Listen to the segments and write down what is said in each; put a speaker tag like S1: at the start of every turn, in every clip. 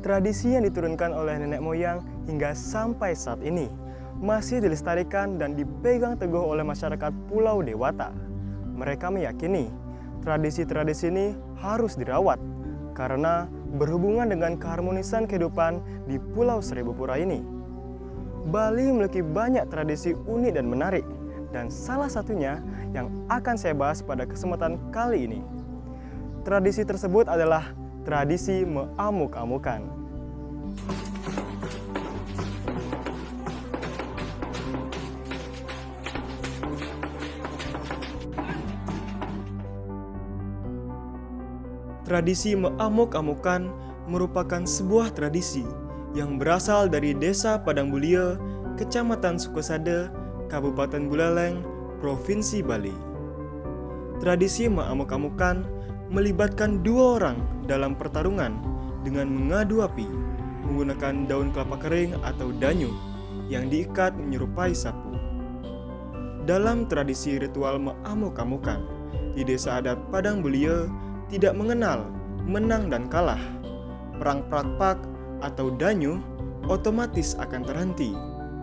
S1: Tradisi yang diturunkan oleh nenek moyang hingga sampai saat ini masih dilestarikan dan dipegang teguh oleh masyarakat Pulau Dewata. Mereka meyakini tradisi-tradisi ini harus dirawat karena berhubungan dengan keharmonisan kehidupan di Pulau Seribu Pura ini. Bali memiliki banyak tradisi unik dan menarik, dan salah satunya yang akan saya bahas pada kesempatan kali ini. Tradisi tersebut adalah tradisi meamuk-amukan. Tradisi meamuk-amukan merupakan sebuah tradisi yang berasal dari Desa Padang Bulia, Kecamatan Sukosada, Kabupaten Buleleng, Provinsi Bali. Tradisi meamuk-amukan melibatkan dua orang dalam pertarungan dengan mengadu api menggunakan daun kelapa kering atau danyu yang diikat menyerupai sapu. Dalam tradisi ritual meamuk-amukan di Desa Adat Padang Bulia tidak mengenal menang dan kalah. Perang prak-pak atau danyu otomatis akan terhenti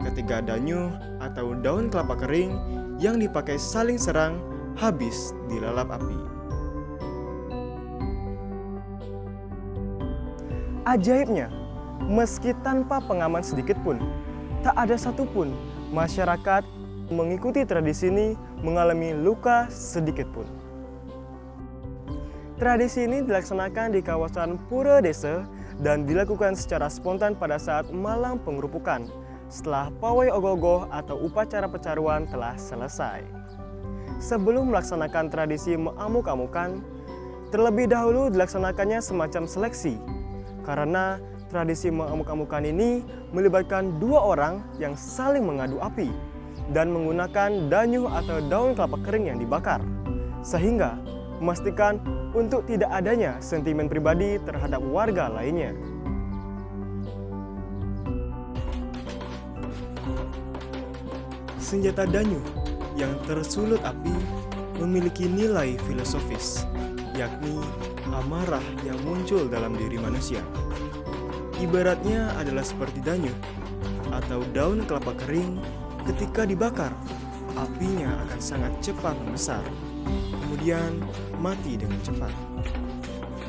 S1: ketika danyu atau daun kelapa kering yang dipakai saling serang habis dilalap api. Ajaibnya, meski tanpa pengaman sedikit pun, tak ada satupun masyarakat mengikuti tradisi ini mengalami luka sedikit pun. Tradisi ini dilaksanakan di kawasan Pura Desa dan dilakukan secara spontan pada saat malam pengerupukan setelah pawai ogoh-ogoh atau upacara pecaruan telah selesai. Sebelum melaksanakan tradisi meamuk-amukan, terlebih dahulu dilaksanakannya semacam seleksi. Karena tradisi meamuk-amukan ini melibatkan dua orang yang saling mengadu api dan menggunakan danyu atau daun kelapa kering yang dibakar, sehingga memastikan untuk tidak adanya sentimen pribadi terhadap warga lainnya. Senjata danyu yang tersulut api memiliki nilai filosofis, yakni amarah yang muncul dalam diri manusia. Ibaratnya adalah seperti danyu atau daun kelapa kering, ketika dibakar, apinya akan sangat cepat membesar, kemudian mati dengan cepat.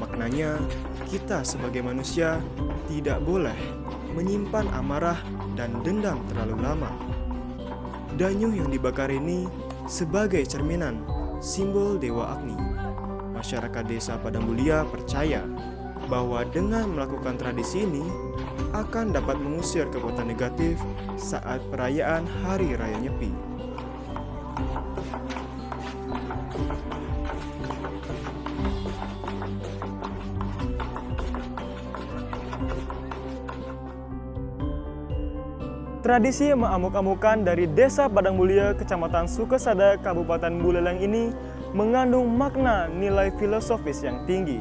S1: Maknanya, kita sebagai manusia tidak boleh menyimpan amarah dan dendam terlalu lama. Danyu yang dibakar ini sebagai cerminan simbol Dewa Agni. Masyarakat Desa Padang Bulia percaya bahwa dengan melakukan tradisi ini akan dapat mengusir kekuatan negatif saat perayaan Hari Raya Nyepi. Tradisi meamuk-amukan dari Desa Padang Bulia, Kecamatan Sukosada, Kabupaten Buleleng ini mengandung makna nilai filosofis yang tinggi.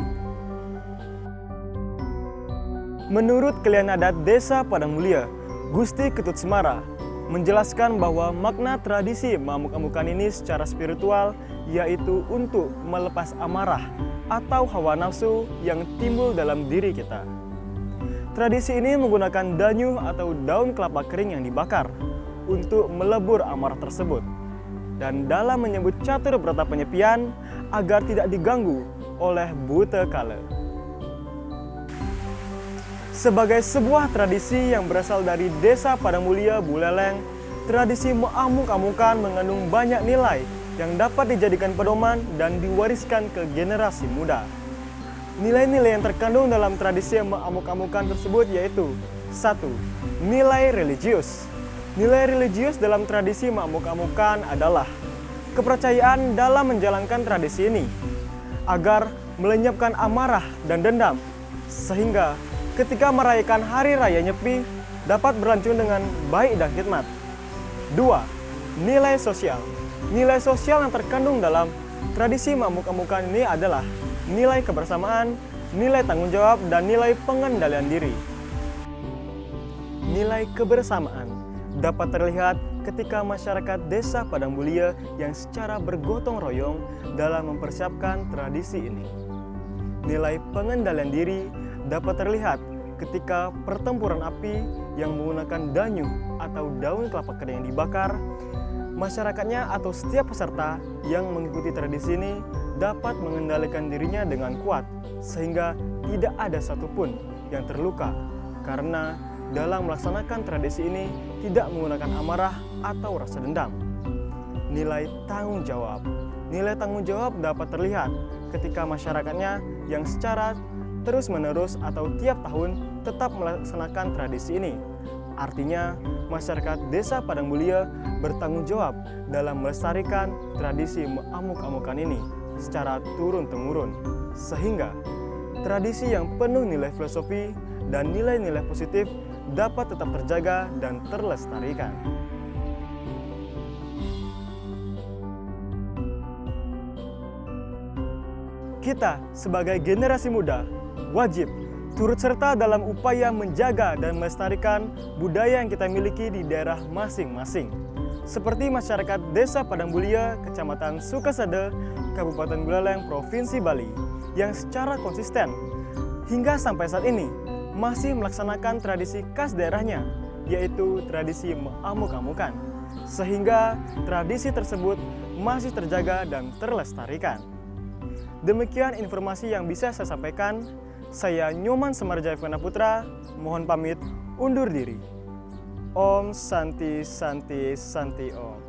S1: Menurut Kelian Adat Desa Padang Bulia, Gusti Ketut Semara, menjelaskan bahwa makna tradisi meamuk-amukan ini secara spiritual yaitu untuk melepas amarah atau hawa nafsu yang timbul dalam diri kita. Tradisi ini menggunakan danyu atau daun kelapa kering yang dibakar untuk melebur amarah tersebut. Dan dalam menyebut catur berata penyepian agar tidak diganggu oleh buta kala. Sebagai sebuah tradisi yang berasal dari Desa Padang Bulia, Buleleng, tradisi meamuk-amukan mengandung banyak nilai yang dapat dijadikan pedoman dan diwariskan ke generasi muda. Nilai-nilai yang terkandung dalam tradisi meamuk-amukan tersebut yaitu 1. Nilai religius. Nilai religius dalam tradisi meamuk-amukan adalah kepercayaan dalam menjalankan tradisi ini agar melenyapkan amarah dan dendam, sehingga ketika merayakan Hari Raya Nyepi dapat berlangsung dengan baik dan hikmat. 2. Nilai sosial. Nilai sosial yang terkandung dalam tradisi meamuk-amukan ini adalah nilai kebersamaan, nilai tanggung jawab, dan nilai pengendalian diri. Nilai kebersamaan dapat terlihat ketika masyarakat Desa Padang Bulia yang secara bergotong royong dalam mempersiapkan tradisi ini. Nilai pengendalian diri dapat terlihat ketika pertempuran api yang menggunakan danyu atau daun kelapa kering yang dibakar, masyarakatnya atau setiap peserta yang mengikuti tradisi ini dapat mengendalikan dirinya dengan kuat sehingga tidak ada satupun yang terluka, karena dalam melaksanakan tradisi ini tidak menggunakan amarah atau rasa dendam. Nilai tanggung jawab. Nilai tanggung jawab dapat terlihat ketika masyarakatnya yang secara terus-menerus atau tiap tahun tetap melaksanakan tradisi ini. Artinya, masyarakat Desa Padang Mulia bertanggung jawab dalam melestarikan tradisi amuk-amukan ini secara turun-temurun, sehingga tradisi yang penuh nilai filosofi dan nilai-nilai positif dapat tetap terjaga dan terlestarikan. Kita sebagai generasi muda wajib turut serta dalam upaya menjaga dan melestarikan budaya yang kita miliki di daerah masing-masing. Seperti masyarakat Desa Padang Mulia, Kecamatan Sukasada, Kabupaten Buleleng, Provinsi Bali, yang secara konsisten hingga sampai saat ini masih melaksanakan tradisi khas daerahnya, yaitu tradisi amuk-amukan, sehingga tradisi tersebut masih terjaga dan terlestarikan. Demikian informasi yang bisa saya sampaikan. Saya Nyoman Semarjaya Putra, mohon pamit undur diri. Om Santi Santi Santi Om.